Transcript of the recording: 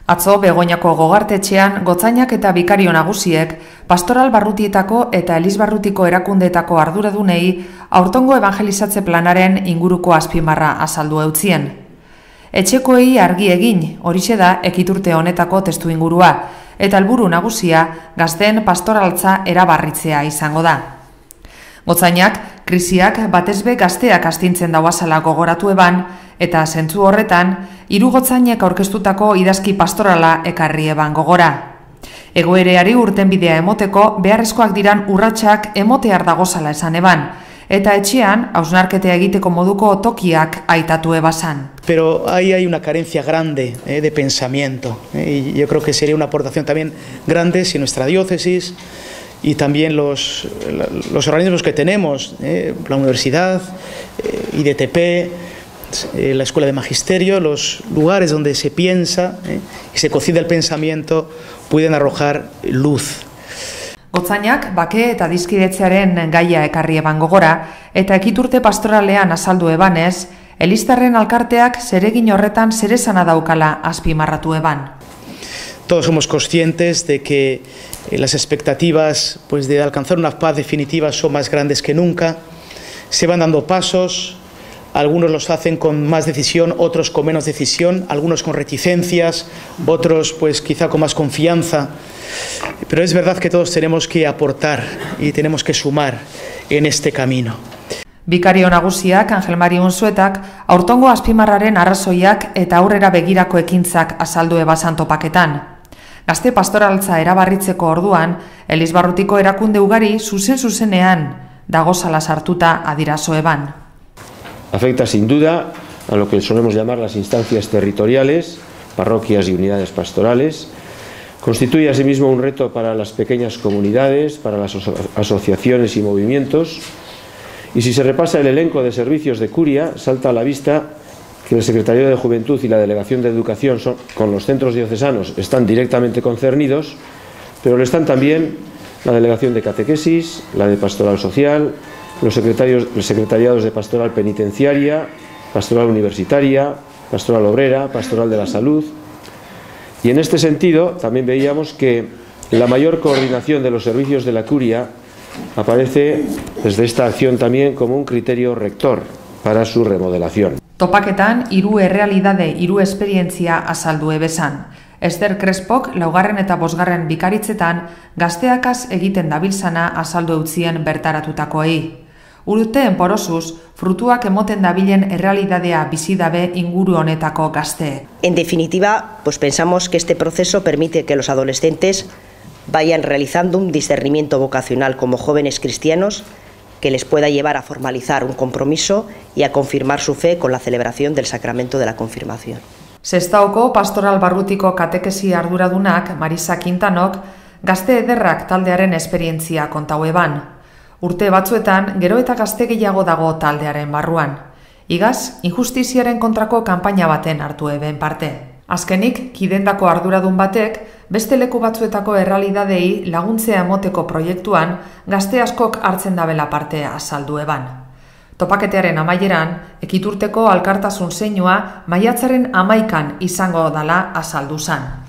Atzo Begoñako gogartetxean gotzainak eta bikario nagusiek pastoral barrutietako eta elizbarrutiko erakundeetako arduradunei aurtengo evangelizatze planaren inguruko azpimarra azaldu eutzien. Etxekoei argi egin, horixe da ekiturte honetako testu ingurua, eta helburu nagusia gazteen pastoraltza erabarritzea izango da. Gotzainak, krisiak batezbe gazteak astintzen dauazala gogoratu eban, eta zentzu horretan, 3 gotzainek aurkeztutako idazki pastorala ekarri eban gogora. Egoereari urtenbidea emoteko beharrezkoak diran urratsak emotear dagozala esan eban, eta etxean hausnarketea egiteko moduko tokiak aitatu ebazan. Pero ahí hay una carencia grande de pensamiento, y yo creo que sería una aportación también grande si nuestra diócesis y también los organismos que tenemos, la universidad, IDTP, la Escuela de Magisterio, los lugares donde se piensa y se cocina el pensamiento, pueden arrojar luz. Gotzainak bake eta dizkidetzearen gaia ekarri eban gogora, eta ekiturte pastoralean azaldu ebanez, eliztarren alkarteak zeregin horretan zeresana daukala azpimarratu eban. Todos somos conscientes de que las expectativas de alcanzar una paz definitiva son más grandes que nunca. Se van dando pasos, algunos los hacen con más decisión, otros con menos decisión, algunos con reticencias, otros quizá con más confianza. Pero es verdad que todos tenemos que aportar y tenemos que sumar en este camino. Bikario nagusiak, Angel Mari Unzuetak, aurtongo azpimarraren arrazoiak eta aurrera begirako ekintzak azaldu ebazan topaketan. Gazte pastoraltza erabarritzeko orduan, elizbarrutiko erakunde ugari zuzenean dagozala sartuta adirazo eban. Afecta sin duda a lo que solemos llamar las instancias territoriales, parroquias y unidades pastorales. Constituye asimismo un reto para las pequeñas comunidades, para las asociaciones y movimientos. Y si se repasa el elenco de servicios de curia, salta a la vista que el Secretariado de Juventud y la Delegación de Educación con los centros diocesanos están directamente concernidos, pero lo están también la Delegación de Catequesis, la de Pastoral Social, los secretariados de Pastoral Penitenciaria, Pastoral Universitaria, Pastoral Obrera, Pastoral de la Salud. Y en este sentido también veíamos que la mayor coordinación de los servicios de la curia aparece desde esta acción también como un criterio rector para su remodelación. Topaketan, 3 errealidade, 3 esperientzia azaldu ebezan. Ester Crespok, 4. eta 5. bikaritzetan, gazteakaz egiten dabilzana azaldu eutzien bertaratutakoei. Urteen porosuz, frutuak emoten dabilen errealidadea bizidabe inguru honetako gazteek. En definitiva, pensamos que este proceso permite que los adolescentes vayan realizando un discernimiento vocacional como jóvenes cristianos que les pueda llevar a formalizar un compromiso y a confirmar su fe con la celebración del sacramento de la confirmación. Sestaoko pastoral barrutiko katekesi arduradunak, Marisa Quintanok, gazte ederrak taldearen esperientzia kontau eban. Urte batzuetan, gero eta gazte gehiago dago taldearen barruan. Igaz, injustiziaren kontrako kanpaina baten hartu eben parte. Azkenik, kidendako arduradun batek, beste leku batzuetako errealidadei laguntzea emoteko proiektuan gazte askok hartzen dabela parte azaldu eban. Topaketearen amaieran, ekiturteko alkartasun zeinua maiatzaren 11 izango dala azaldu zan.